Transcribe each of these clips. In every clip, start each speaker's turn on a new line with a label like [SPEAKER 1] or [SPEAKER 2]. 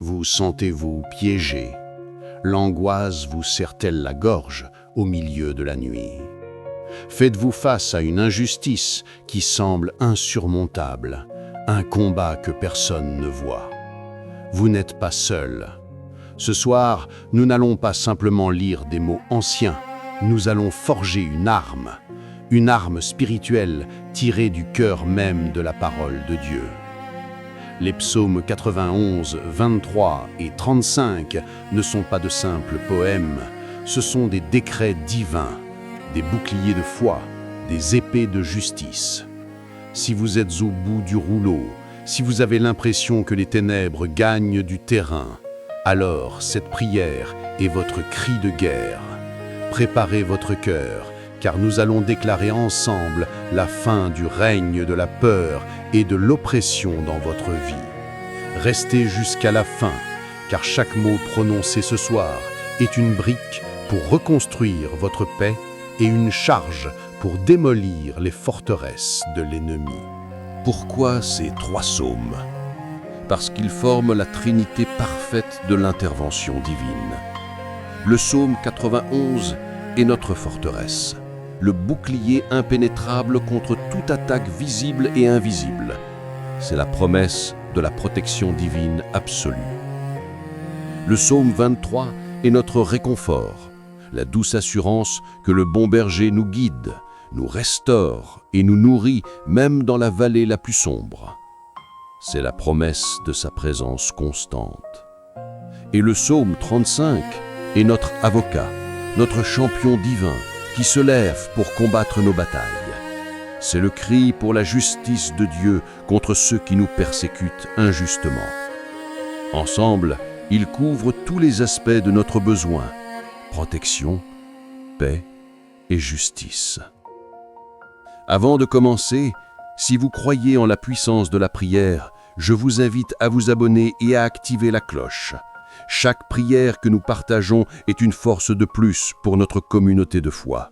[SPEAKER 1] Vous sentez-vous piégé? L'angoisse vous serre-t-elle la gorge au milieu de la nuit? Faites-vous face à une injustice qui semble insurmontable, un combat que personne ne voit? Vous n'êtes pas seul. Ce soir, nous n'allons pas simplement lire des mots anciens, nous allons forger une arme spirituelle tirée du cœur même de la parole de Dieu. Les psaumes 91, 23 et 35 ne sont pas de simples poèmes, ce sont des décrets divins, des boucliers de foi, des épées de justice. Si vous êtes au bout du rouleau, si vous avez l'impression que les ténèbres gagnent du terrain, alors cette prière est votre cri de guerre. Préparez votre cœur, car nous allons déclarer ensemble la fin du règne de la peur et de l'oppression dans votre vie. Restez jusqu'à la fin, car chaque mot prononcé ce soir est une brique pour reconstruire votre paix et une charge pour démolir les forteresses de l'ennemi.
[SPEAKER 2] Pourquoi ces 3 psaumes? Parce qu'ils forment la trinité parfaite de l'intervention divine. Le psaume 91 est notre forteresse, le bouclier impénétrable contre toute attaque visible et invisible. C'est la promesse de la protection divine absolue. Le psaume 23 est notre réconfort, la douce assurance que le bon berger nous guide, nous restaure et nous nourrit même dans la vallée la plus sombre. C'est la promesse de sa présence constante. Et le psaume 35 est notre avocat, notre champion divin qui se lève pour combattre nos batailles. C'est le cri pour la justice de Dieu contre ceux qui nous persécutent injustement. Ensemble, ils couvrent tous les aspects de notre besoin, protection, paix et justice. Avant de commencer, si vous croyez en la puissance de la prière, je vous invite à vous abonner et à activer la cloche. Chaque prière que nous partageons est une force de plus pour notre communauté de foi.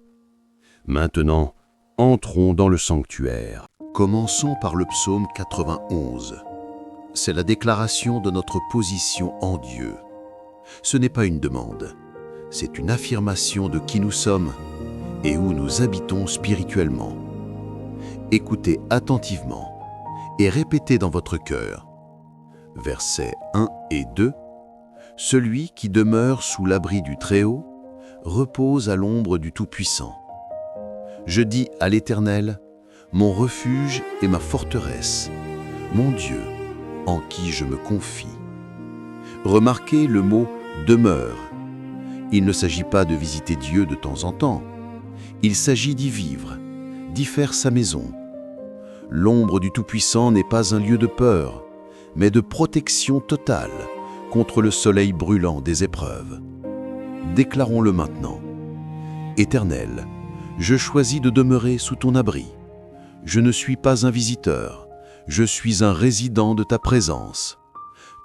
[SPEAKER 2] Maintenant, entrons dans le sanctuaire.
[SPEAKER 1] Commençons par le psaume 91. C'est la déclaration de notre position en Dieu. Ce n'est pas une demande, c'est une affirmation de qui nous sommes et où nous habitons spirituellement. Écoutez attentivement et répétez dans votre cœur. Versets 1 et 2. Celui qui demeure sous l'abri du Très-Haut repose à l'ombre du Tout-Puissant. Je dis à l'Éternel, mon refuge et ma forteresse, mon Dieu, en qui je me confie. Remarquez le mot « demeure ». Il ne s'agit pas de visiter Dieu de temps en temps. Il s'agit d'y vivre, d'y faire sa maison. L'ombre du Tout-Puissant n'est pas un lieu de peur, mais de protection totale contre le soleil brûlant des épreuves. Déclarons-le maintenant. Éternel, je choisis de demeurer sous ton abri. Je ne suis pas un visiteur, je suis un résident de ta présence.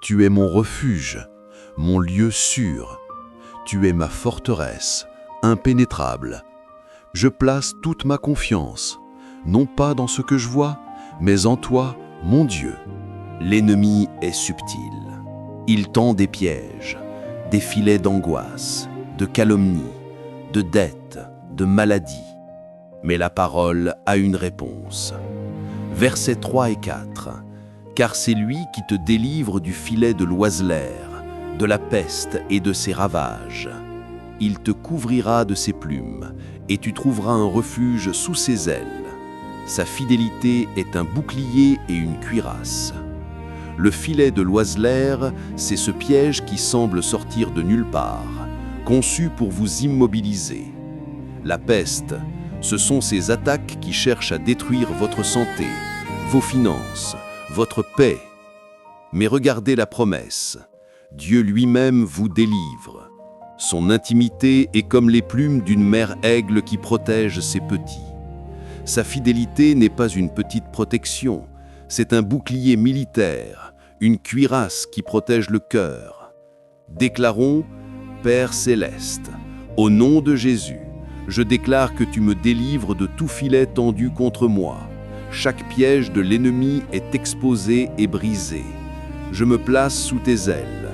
[SPEAKER 1] Tu es mon refuge, mon lieu sûr. Tu es ma forteresse, impénétrable. Je place toute ma confiance, non pas dans ce que je vois, mais en toi, mon Dieu.
[SPEAKER 2] L'ennemi est subtil. Il tend des pièges, des filets d'angoisse, de calomnie, de dette, de maladie. Mais la parole a une réponse. Versets 3 et 4. Car c'est lui qui te délivre du filet de l'oiseleur, de la peste et de ses ravages. Il te couvrira de ses plumes, et tu trouveras un refuge sous ses ailes. Sa fidélité est un bouclier et une cuirasse. Le filet de l'oiseleur, c'est ce piège qui semble sortir de nulle part, conçu pour vous immobiliser. La peste, ce sont ces attaques qui cherchent à détruire votre santé, vos finances, votre paix. Mais regardez la promesse. Dieu lui-même vous délivre. Son intimité est comme les plumes d'une mère aigle qui protège ses petits. Sa fidélité n'est pas une petite protection, c'est un bouclier militaire, une cuirasse qui protège le cœur. Déclarons, Père céleste, au nom de Jésus, je déclare que tu me délivres de tout filet tendu contre moi. Chaque piège de l'ennemi est exposé et brisé. Je me place sous tes ailes.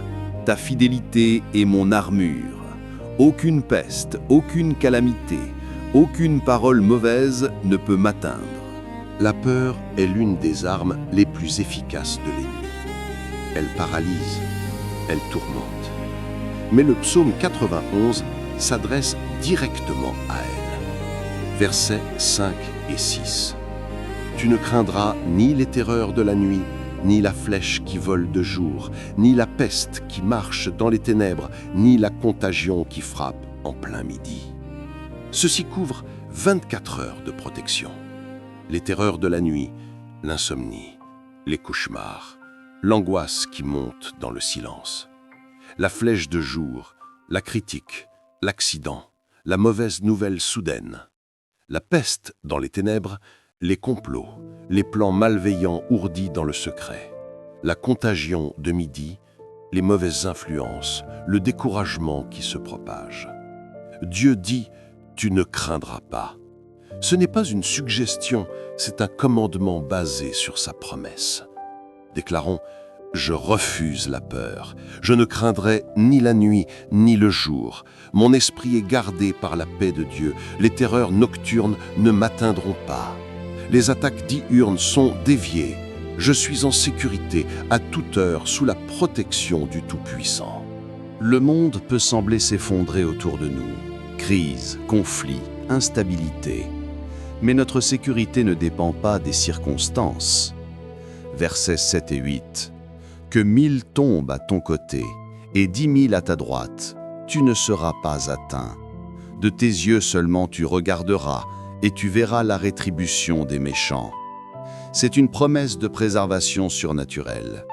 [SPEAKER 2] Ta fidélité est mon armure. Aucune peste, aucune calamité, aucune parole mauvaise ne peut m'atteindre.
[SPEAKER 1] La peur est l'une des armes les plus efficaces de l'ennemi. Elle paralyse, elle tourmente. Mais le psaume 91 s'adresse directement à elle. Versets 5 et 6. Tu ne craindras ni les terreurs de la nuit, ni la flèche qui vole de jour, ni la peste qui marche dans les ténèbres, ni la contagion qui frappe en plein midi. Ceci couvre 24 heures de protection. Les terreurs de la nuit, l'insomnie, les cauchemars, l'angoisse qui monte dans le silence, la flèche de jour, la critique, l'accident, la mauvaise nouvelle soudaine, la peste dans les ténèbres, les complots, les plans malveillants ourdis dans le secret, la contagion de midi, les mauvaises influences, le découragement qui se propage. Dieu dit « Tu ne craindras pas ». Ce n'est pas une suggestion, c'est un commandement basé sur sa promesse. Déclarons « Je refuse la peur. Je ne craindrai ni la nuit, ni le jour. Mon esprit est gardé par la paix de Dieu. Les terreurs nocturnes ne m'atteindront pas. Les attaques diurnes sont déviées. Je suis en sécurité à toute heure sous la protection du Tout-Puissant. » Le monde peut sembler s'effondrer autour de nous. Crise, conflit, instabilité. Mais notre sécurité ne dépend pas des circonstances. Versets 7 et 8. Que 1000 tombent à ton côté et 10 000 à ta droite, tu ne seras pas atteint. De tes yeux seulement tu regarderas et tu verras la rétribution des méchants. C'est une promesse de préservation surnaturelle.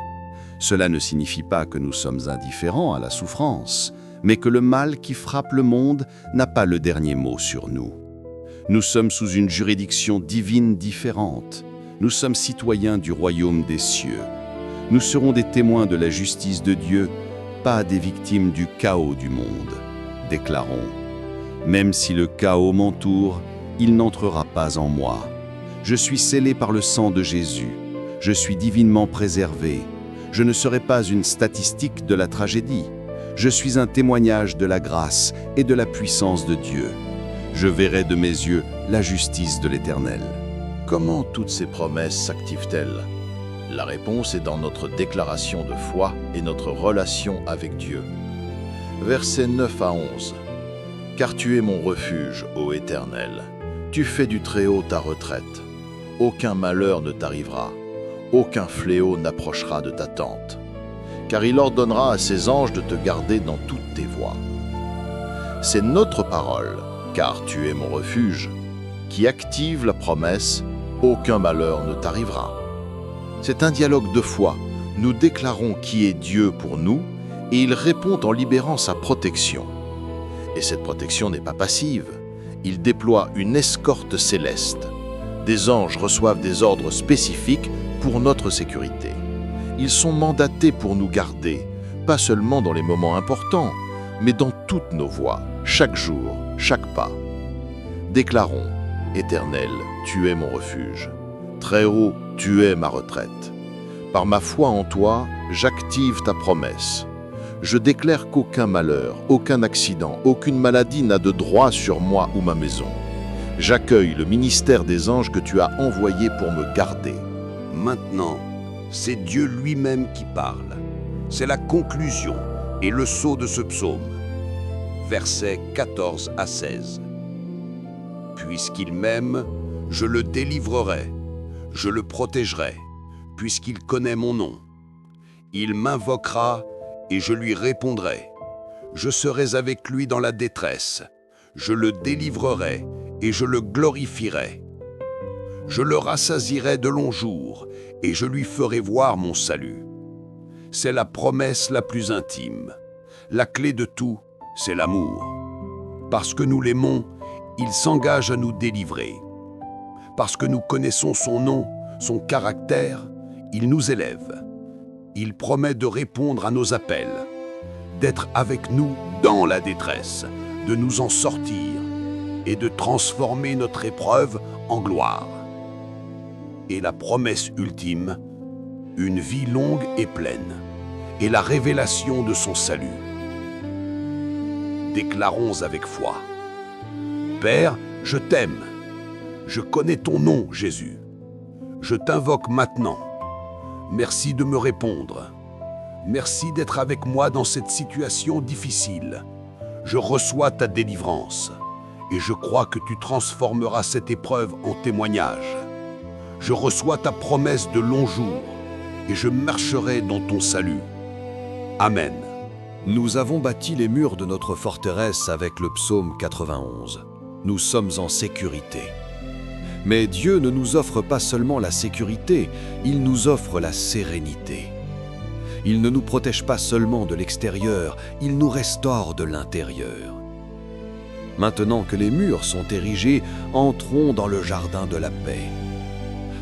[SPEAKER 1] Cela ne signifie pas que nous sommes indifférents à la souffrance, mais que le mal qui frappe le monde n'a pas le dernier mot sur nous. Nous sommes sous une juridiction divine différente. Nous sommes citoyens du royaume des cieux. Nous serons des témoins de la justice de Dieu, pas des victimes du chaos du monde. Déclarons, même si le chaos m'entoure, il n'entrera pas en moi. Je suis scellé par le sang de Jésus. Je suis divinement préservé. Je ne serai pas une statistique de la tragédie. Je suis un témoignage de la grâce et de la puissance de Dieu. Je verrai de mes yeux la justice de l'Éternel.
[SPEAKER 3] Comment toutes ces promesses s'activent-elles? La réponse est dans notre déclaration de foi et notre relation avec Dieu. Versets 9 à 11. Car tu es mon refuge, ô Éternel. Tu fais du Très-Haut ta retraite. Aucun malheur ne t'arrivera. Aucun fléau n'approchera de ta tente. Car il ordonnera à ses anges de te garder dans toutes tes voies. C'est notre parole, car tu es mon refuge, qui active la promesse « Aucun malheur ne t'arrivera ». C'est un dialogue de foi. Nous déclarons qui est Dieu pour nous et il répond en libérant sa protection. Et cette protection n'est pas passive. Il déploie une escorte céleste. Des anges reçoivent des ordres spécifiques pour notre sécurité. Ils sont mandatés pour nous garder, pas seulement dans les moments importants, mais dans toutes nos voies, chaque jour, chaque pas. Déclarons, Éternel, tu es mon refuge. Très-Haut, tu es ma retraite. Par ma foi en toi, j'active ta promesse. Je déclare qu'aucun malheur, aucun accident, aucune maladie n'a de droit sur moi ou ma maison. J'accueille le ministère des anges que tu as envoyé pour me garder.
[SPEAKER 4] Maintenant, c'est Dieu lui-même qui parle. C'est la conclusion et le sceau de ce psaume. Versets 14 à 16. Puisqu'il m'aime, je le délivrerai, je le protégerai, puisqu'il connaît mon nom. Il m'invoquera et je lui répondrai. Je serai avec lui dans la détresse. Je le délivrerai et je le glorifierai. Je le rassasierai de longs jours et je lui ferai voir mon salut. C'est la promesse la plus intime. La clé de tout, c'est l'amour. Parce que nous l'aimons, il s'engage à nous délivrer. Parce que nous connaissons son nom, son caractère, il nous élève. Il promet de répondre à nos appels, d'être avec nous dans la détresse, de nous en sortir et de transformer notre épreuve en gloire. Et la promesse ultime, une vie longue et pleine. et la révélation de son salut. Déclarons avec foi. Père, je t'aime. Je connais ton nom, Jésus. Je t'invoque maintenant. Merci de me répondre. Merci d'être avec moi dans cette situation difficile. Je reçois ta délivrance et je crois que tu transformeras cette épreuve en témoignage. Je reçois ta promesse de longs jours et je marcherai dans ton salut. Amen.
[SPEAKER 5] Nous avons bâti les murs de notre forteresse avec le psaume 91. Nous sommes en sécurité. Mais Dieu ne nous offre pas seulement la sécurité, il nous offre la sérénité. Il ne nous protège pas seulement de l'extérieur, il nous restaure de l'intérieur. Maintenant que les murs sont érigés, entrons dans le jardin de la paix.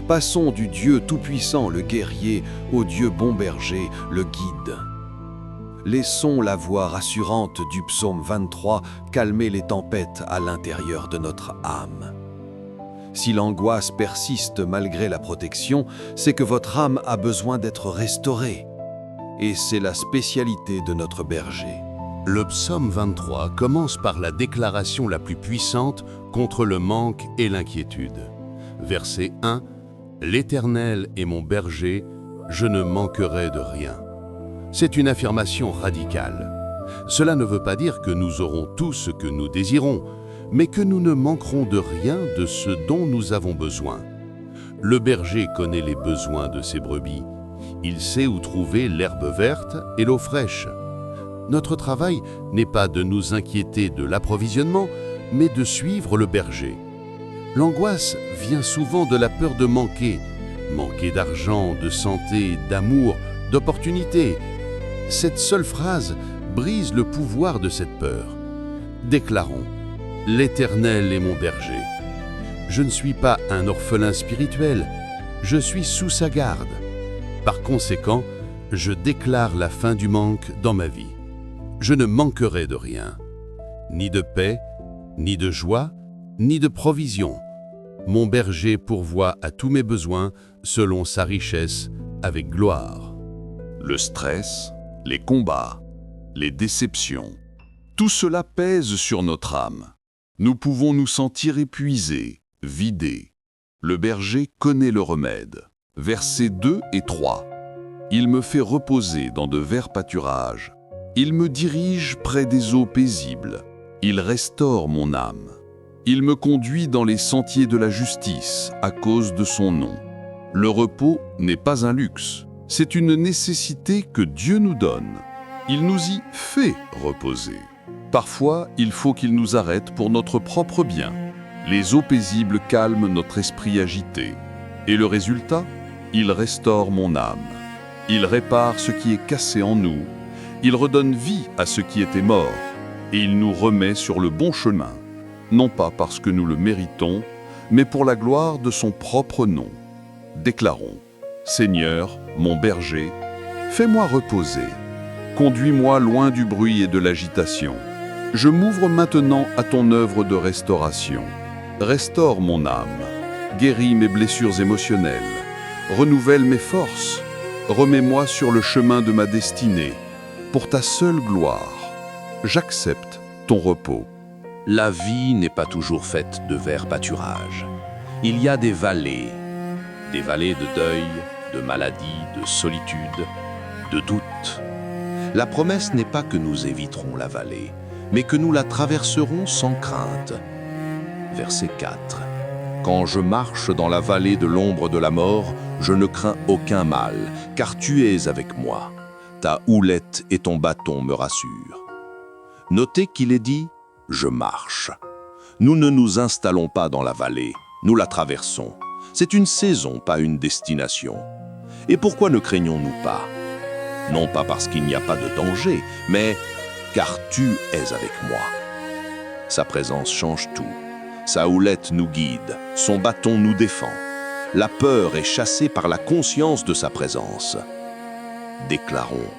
[SPEAKER 5] Passons du Dieu tout-puissant, le guerrier, au Dieu bon berger, le guide. Laissons la voix rassurante du psaume 23 calmer les tempêtes à l'intérieur de notre âme. Si l'angoisse persiste malgré la protection, c'est que votre âme a besoin d'être restaurée. Et c'est la spécialité de notre berger.
[SPEAKER 1] Le psaume 23 commence par la déclaration la plus puissante contre le manque et l'inquiétude. Verset 1 « L'Éternel est mon berger, je ne manquerai de rien ». C'est une affirmation radicale. Cela ne veut pas dire que nous aurons tout ce que nous désirons, mais que nous ne manquerons de rien de ce dont nous avons besoin. Le berger connaît les besoins de ses brebis. Il sait où trouver l'herbe verte et l'eau fraîche. Notre travail n'est pas de nous inquiéter de l'approvisionnement, mais de suivre le berger. L'angoisse vient souvent de la peur de manquer d'argent, de santé, d'amour, d'opportunités. Cette seule phrase brise le pouvoir de cette peur. Déclarons « L'Éternel est mon berger ». Je ne suis pas un orphelin spirituel, je suis sous sa garde. Par conséquent, je déclare la fin du manque dans ma vie. Je ne manquerai de rien, ni de paix, ni de joie, ni de provision. Mon berger pourvoit à tous mes besoins selon sa richesse avec gloire.
[SPEAKER 6] Le stress, les combats, les déceptions, tout cela pèse sur notre âme. Nous pouvons nous sentir épuisés, vidés. Le berger connaît le remède. Versets 2 et 3. Il me fait reposer dans de verts pâturages. Il me dirige près des eaux paisibles. Il restaure mon âme. Il me conduit dans les sentiers de la justice à cause de son nom. Le repos n'est pas un luxe, c'est une nécessité que Dieu nous donne. Il nous y fait reposer. Parfois, il faut qu'il nous arrête pour notre propre bien. Les eaux paisibles calment notre esprit agité. Et le résultat? Il restaure mon âme. Il répare ce qui est cassé en nous. Il redonne vie à ce qui était mort. Et il nous remet sur le bon chemin. Non pas parce que nous le méritons, mais pour la gloire de son propre nom. Déclarons, Seigneur, mon berger, fais-moi reposer. Conduis-moi loin du bruit et de l'agitation. Je m'ouvre maintenant à ton œuvre de restauration. Restaure mon âme. Guéris mes blessures émotionnelles. Renouvelle mes forces. Remets-moi sur le chemin de ma destinée. Pour ta seule gloire, j'accepte ton repos.
[SPEAKER 2] La vie n'est pas toujours faite de verts pâturages. Il y a des vallées de deuil, de maladie, de solitude, de doute. La promesse n'est pas que nous éviterons la vallée, mais que nous la traverserons sans crainte. Verset 4. Quand je marche dans la vallée de l'ombre de la mort, je ne crains aucun mal, car tu es avec moi. Ta houlette et ton bâton me rassurent. Notez qu'il est dit « je marche ». Nous ne nous installons pas dans la vallée, nous la traversons. C'est une saison, pas une destination. Et pourquoi ne craignons-nous pas? Non pas parce qu'il n'y a pas de danger, mais car tu es avec moi. Sa présence change tout. Sa houlette nous guide, son bâton nous défend. La peur est chassée par la conscience de sa présence. Déclarons.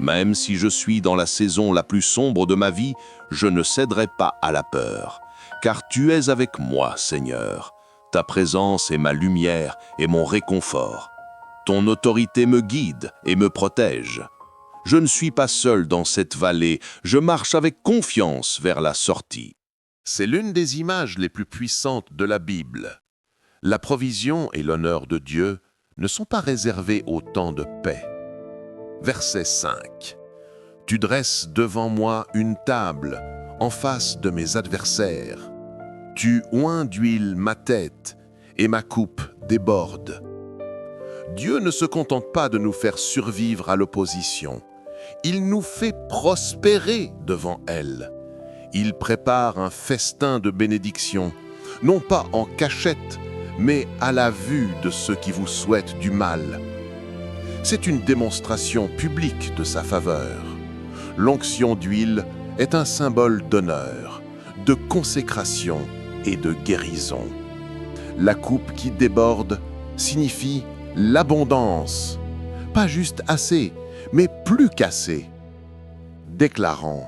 [SPEAKER 2] Même si je suis dans la saison la plus sombre de ma vie, je ne céderai pas à la peur, car tu es avec moi, Seigneur. Ta présence est ma lumière et mon réconfort. Ton autorité me guide et me protège. Je ne suis pas seul dans cette vallée, je marche avec confiance vers la sortie. C'est l'une des images les plus puissantes de la Bible. La provision et l'honneur de Dieu ne sont pas réservés au temps de paix. Verset 5. Tu dresses devant moi une table en face de mes adversaires. Tu oins d'huile ma tête et ma coupe déborde. Dieu ne se contente pas de nous faire survivre à l'opposition. Il nous fait prospérer devant elle. Il prépare un festin de bénédiction, non pas en cachette, mais à la vue de ceux qui vous souhaitent du mal. C'est une démonstration publique de sa faveur. L'onction d'huile est un symbole d'honneur, de consécration et de guérison. La coupe qui déborde signifie l'abondance, pas juste assez, mais plus qu'assez. Déclarons: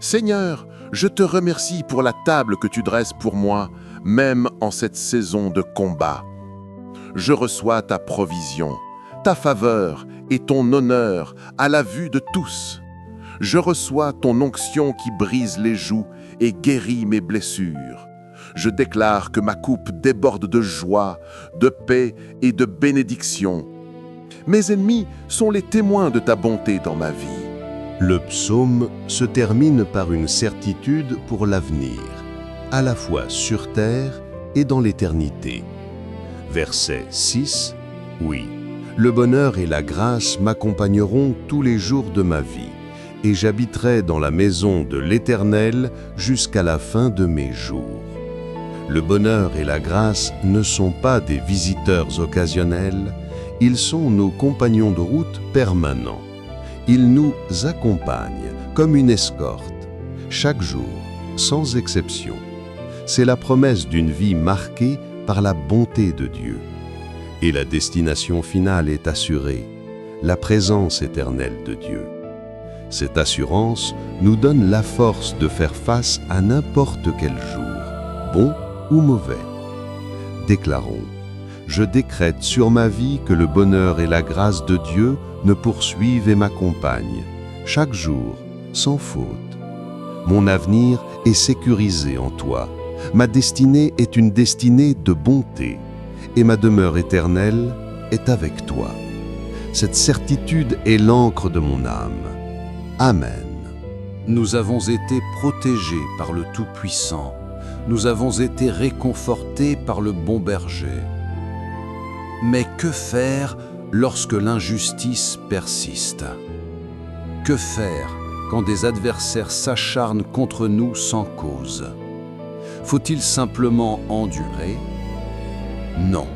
[SPEAKER 2] Seigneur, je te remercie pour la table que tu dresses pour moi, même en cette saison de combat. Je reçois ta provision, ta faveur et ton honneur à la vue de tous. Je reçois ton onction qui brise les joues et guérit mes blessures. Je déclare que ma coupe déborde de joie, de paix et de bénédiction. Mes ennemis sont les témoins de ta bonté dans ma vie.
[SPEAKER 1] Le psaume se termine par une certitude pour l'avenir, à la fois sur terre et dans l'éternité. Verset 6. Oui, le bonheur et la grâce m'accompagneront tous les jours de ma vie, et j'habiterai dans la maison de l'Éternel jusqu'à la fin de mes jours. Le bonheur et la grâce ne sont pas des visiteurs occasionnels, ils sont nos compagnons de route permanents. Ils nous accompagnent comme une escorte, chaque jour, sans exception. C'est la promesse d'une vie marquée par la bonté de Dieu. Et la destination finale est assurée, la présence éternelle de Dieu. Cette assurance nous donne la force de faire face à n'importe quel jour, bon ou mauvais. Déclarons: je décrète sur ma vie que le bonheur et la grâce de Dieu me poursuivent et m'accompagnent, chaque jour, sans faute. Mon avenir est sécurisé en toi. Ma destinée est une destinée de bonté, et ma demeure éternelle est avec toi. Cette certitude est l'encre de mon âme. Amen.
[SPEAKER 5] Nous avons été protégés par le Tout-Puissant. Nous avons été réconfortés par le bon berger. Mais que faire lorsque l'injustice persiste? Que faire quand des adversaires s'acharnent contre nous sans cause? Faut-il simplement endurer? Non.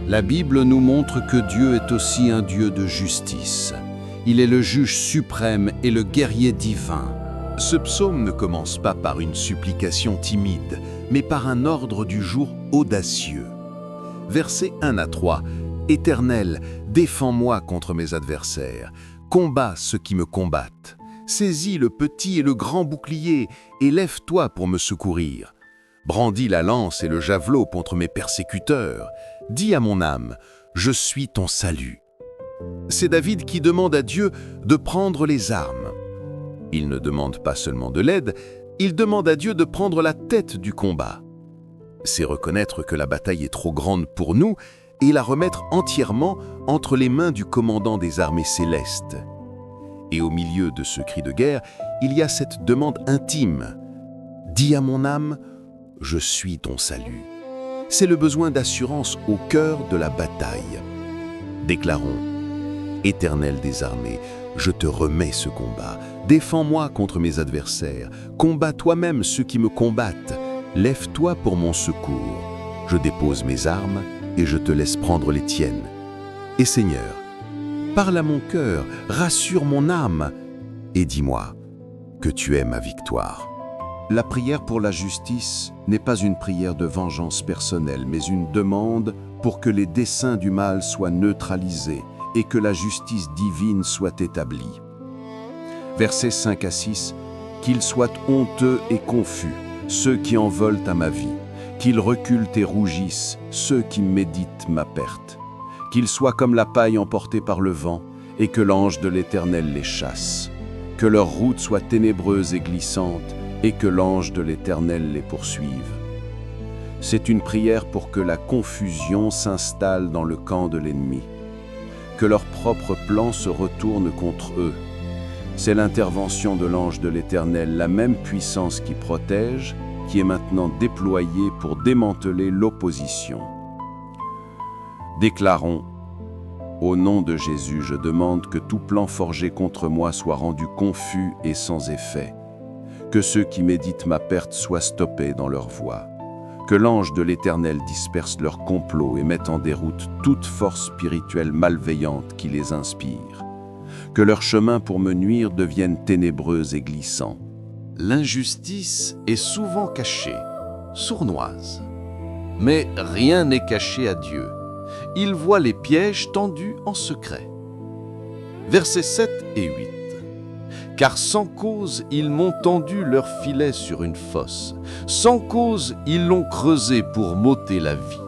[SPEAKER 5] La Bible nous montre que Dieu est aussi un Dieu de justice. Il est le juge suprême et le guerrier divin.
[SPEAKER 2] Ce psaume ne commence pas par une supplication timide, mais par un ordre du jour audacieux. Versets 1 à 3. Éternel, défends-moi contre mes adversaires. Combats ceux qui me combattent. Saisis le petit et le grand bouclier et lève-toi pour me secourir. Brandis la lance et le javelot contre mes persécuteurs. Dis à mon âme, je suis ton salut. C'est David qui demande à Dieu de prendre les armes. Il ne demande pas seulement de l'aide, il demande à Dieu de prendre la tête du combat. C'est reconnaître que la bataille est trop grande pour nous et la remettre entièrement entre les mains du commandant des armées célestes. Et au milieu de ce cri de guerre, il y a cette demande intime. Dis à mon âme, je suis ton salut. C'est le besoin d'assurance au cœur de la bataille. Déclarons, Éternel des armées, je te remets ce combat. Défends-moi contre mes adversaires. Combats toi-même ceux qui me combattent. Lève-toi pour mon secours. Je dépose mes armes et je te laisse prendre les tiennes. Et Seigneur, parle à mon cœur, rassure mon âme et dis-moi que tu es ma victoire. La prière pour la justice n'est pas une prière de vengeance personnelle, mais une demande pour que les desseins du mal soient neutralisés et que la justice divine soit établie. Versets 5 à 6. Qu'ils soient honteux et confus, ceux qui en veulent à ma vie, qu'ils reculent et rougissent, ceux qui méditent ma perte, qu'ils soient comme la paille emportée par le vent, et que l'ange de l'Éternel les chasse. Que leur route soit ténébreuse et glissante, et que l'ange de l'Éternel les poursuive. C'est une prière pour que la confusion s'installe dans le camp de l'ennemi, que leurs propres plans se retournent contre eux. C'est l'intervention de l'ange de l'Éternel, la même puissance qui protège, qui est maintenant déployée pour démanteler l'opposition. Déclarons: au nom de Jésus, je demande que tout plan forgé contre moi soit rendu confus et sans effet, que ceux qui méditent ma perte soient stoppés dans leur voie, que l'ange de l'Éternel disperse leurs complots et mette en déroute toute force spirituelle malveillante qui les inspire, que leur chemin pour me nuire devienne ténébreux et glissant.
[SPEAKER 1] L'injustice est souvent cachée, sournoise. Mais rien n'est caché à Dieu. Il voit les pièges tendus en secret. Versets 7 et 8. Car sans cause, ils m'ont tendu leur filet sur une fosse. Sans cause, ils l'ont creusé pour m'ôter la vie.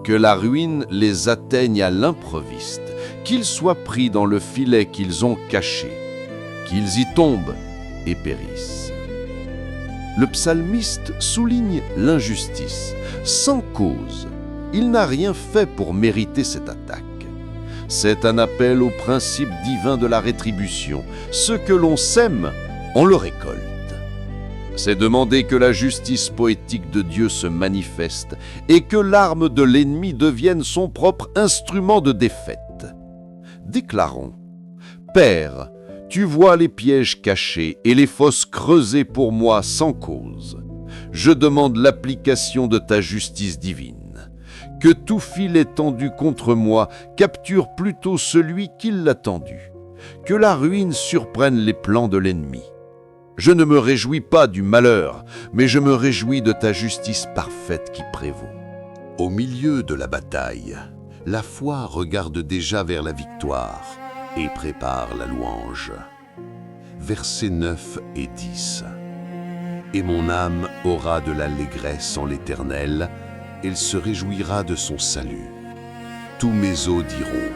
[SPEAKER 1] Que la ruine les atteigne à l'improviste, qu'ils soient pris dans le filet qu'ils ont caché, qu'ils y tombent et périssent. Le psalmiste souligne l'injustice. Sans cause, il n'a rien fait pour mériter cette attaque. C'est un appel au principe divin de la rétribution. Ce que l'on sème, on le récolte. C'est demander que la justice poétique de Dieu se manifeste et que l'arme de l'ennemi devienne son propre instrument de défaite. Déclarons: Père, tu vois les pièges cachés et les fosses creusées pour moi sans cause. Je demande l'application de ta justice divine. Que tout filet tendu contre moi capture plutôt celui qui l'a tendu. Que la ruine surprenne les plans de l'ennemi. Je ne me réjouis pas du malheur, mais je me réjouis de ta justice parfaite qui prévaut.
[SPEAKER 2] Au milieu de la bataille, la foi regarde déjà vers la victoire et prépare la louange. Versets 9 et 10. Et mon âme aura de l'allégresse en l'Éternel, elle se réjouira de son salut. Tous mes os diront: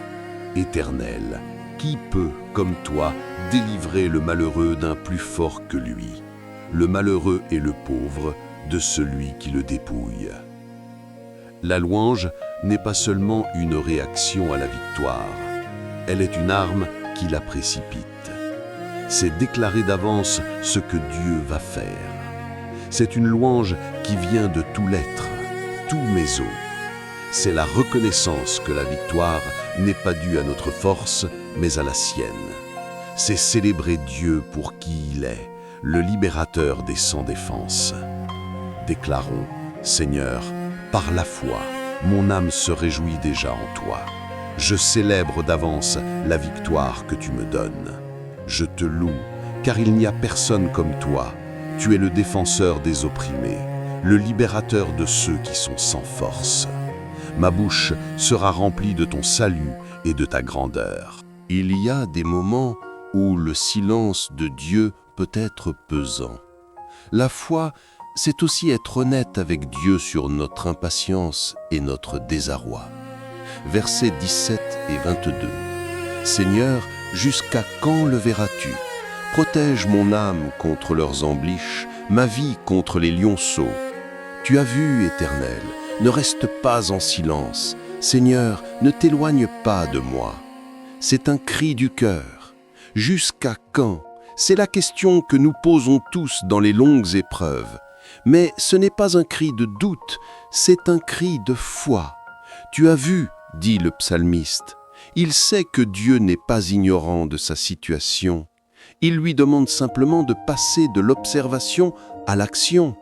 [SPEAKER 2] Éternel, qui peut, comme toi, délivrer le malheureux d'un plus fort que lui, le malheureux et le pauvre de celui qui le dépouille? La louange n'est pas seulement une réaction à la victoire, elle est une arme qui la précipite. C'est déclarer d'avance ce que Dieu va faire. C'est une louange qui vient de tout l'être, tous mes os. C'est la reconnaissance que la victoire n'est pas due à notre force, mais à la sienne. C'est célébrer Dieu pour qui il est, le libérateur des sans défense. Déclarons: Seigneur, par la foi, mon âme se réjouit déjà en toi. Je célèbre d'avance la victoire que tu me donnes. Je te loue, car il n'y a personne comme toi. Tu es le défenseur des opprimés, le libérateur de ceux qui sont sans force. Ma bouche sera remplie de ton salut et de ta grandeur. Il y a des moments où le silence de Dieu peut être pesant. La foi, c'est aussi être honnête avec Dieu sur notre impatience et notre désarroi. Versets 17 et 22. Seigneur, jusqu'à quand le verras-tu? Protège mon âme contre leurs embûches, ma vie contre les lionceaux. Tu as vu, Éternel, ne reste pas en silence. Seigneur, ne t'éloigne pas de moi. C'est un cri du cœur. Jusqu'à quand? C'est la question que nous posons tous dans les longues épreuves. Mais ce n'est pas un cri de doute, c'est un cri de foi. Tu as vu, dit le psalmiste. Il sait que Dieu n'est pas ignorant de sa situation. Il lui demande simplement de passer de l'observation à l'action.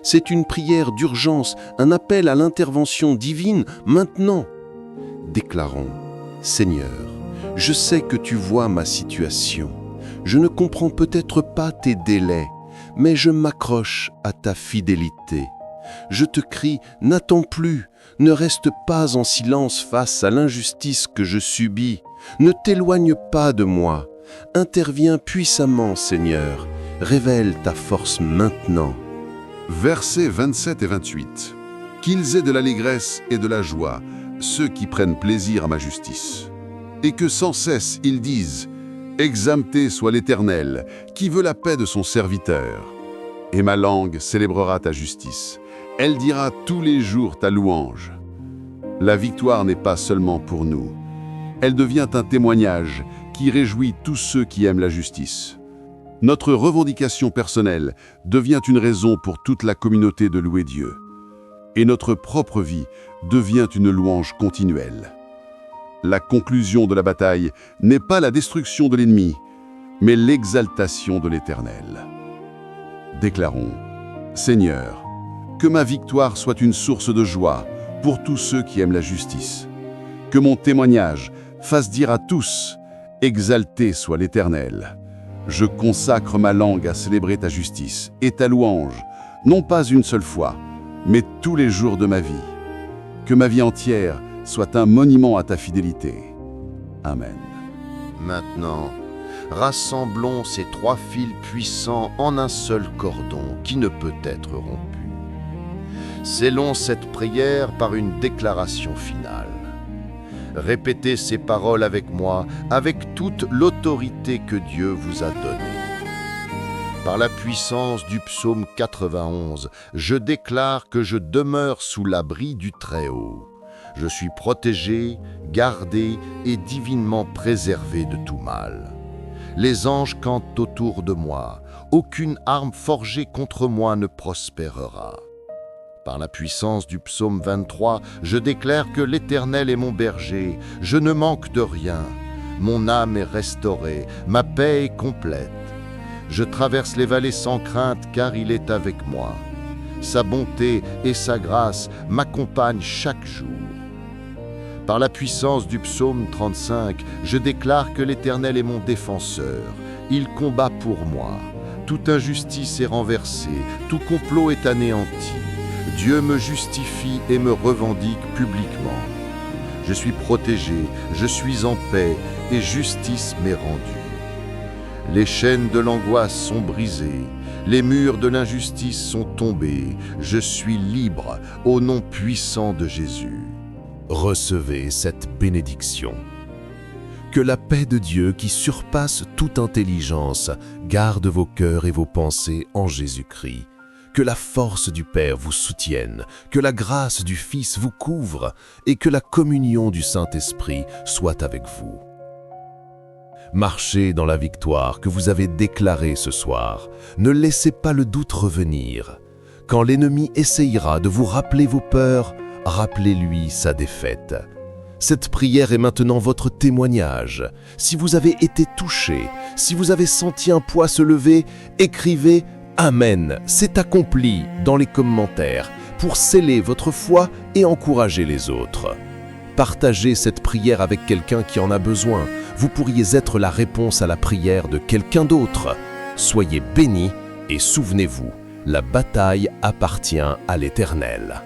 [SPEAKER 2] C'est une prière d'urgence, un appel à l'intervention divine maintenant. Déclarons: Seigneur, je sais que tu vois ma situation. Je ne comprends peut-être pas tes délais, mais je m'accroche à ta fidélité. Je te crie: n'attends plus, ne reste pas en silence face à l'injustice que je subis. Ne t'éloigne pas de moi. Interviens puissamment, Seigneur. Révèle ta force maintenant.
[SPEAKER 6] Versets 27 et 28. Qu'ils aient de l'allégresse et de la joie, ceux qui prennent plaisir à ma justice. Et que sans cesse ils disent « Exalté soit l'Éternel, qui veut la paix de son serviteur. » Et ma langue célébrera ta justice. Elle dira tous les jours ta louange. La victoire n'est pas seulement pour nous. Elle devient un témoignage qui réjouit tous ceux qui aiment la justice. Notre revendication personnelle devient une raison pour toute la communauté de louer Dieu. Et notre propre vie devient une louange continuelle. La conclusion de la bataille n'est pas la destruction de l'ennemi, mais l'exaltation de l'Éternel. Déclarons, Seigneur, que ma victoire soit une source de joie pour tous ceux qui aiment la justice. Que mon témoignage fasse dire à tous, exalté soit l'Éternel. Je consacre ma langue à célébrer ta justice et ta louange, non pas une seule fois, mais tous les jours de ma vie. Que ma vie entière soit un monument à ta fidélité. Amen.
[SPEAKER 3] Maintenant, rassemblons ces 3 fils puissants en un seul cordon qui ne peut être rompu. Scellons cette prière par une déclaration finale. Répétez ces paroles avec moi, avec toute l'autorité que Dieu vous a donnée. Par la puissance du psaume 91, je déclare que je demeure sous l'abri du Très-Haut. Je suis protégé, gardé et divinement préservé de tout mal. Les anges cantent autour de moi. Aucune arme forgée contre moi ne prospérera. Par la puissance du psaume 23, je déclare que l'Éternel est mon berger. Je ne manque de rien. Mon âme est restaurée, ma paix est complète. Je traverse les vallées sans crainte car il est avec moi. Sa bonté et sa grâce m'accompagnent chaque jour. Par la puissance du psaume 35, je déclare que l'Éternel est mon défenseur. Il combat pour moi. Toute injustice est renversée, tout complot est anéanti. Dieu me justifie et me revendique publiquement. Je suis protégé, je suis en paix et justice m'est rendue. Les chaînes de l'angoisse sont brisées, les murs de l'injustice sont tombés. Je suis libre au nom puissant de Jésus.
[SPEAKER 7] Recevez cette bénédiction. Que la paix de Dieu qui surpasse toute intelligence garde vos cœurs et vos pensées en Jésus-Christ. Que la force du Père vous soutienne, que la grâce du Fils vous couvre et que la communion du Saint-Esprit soit avec vous. Marchez dans la victoire que vous avez déclarée ce soir. Ne laissez pas le doute revenir. Quand l'ennemi essayera de vous rappeler vos peurs, rappelez-lui sa défaite. Cette prière est maintenant votre témoignage. Si vous avez été touché, si vous avez senti un poids se lever, écrivez « Amen, c'est accompli » dans les commentaires pour sceller votre foi et encourager les autres. Partagez cette prière avec quelqu'un qui en a besoin. Vous pourriez être la réponse à la prière de quelqu'un d'autre. Soyez bénis et souvenez-vous, la bataille appartient à l'Éternel.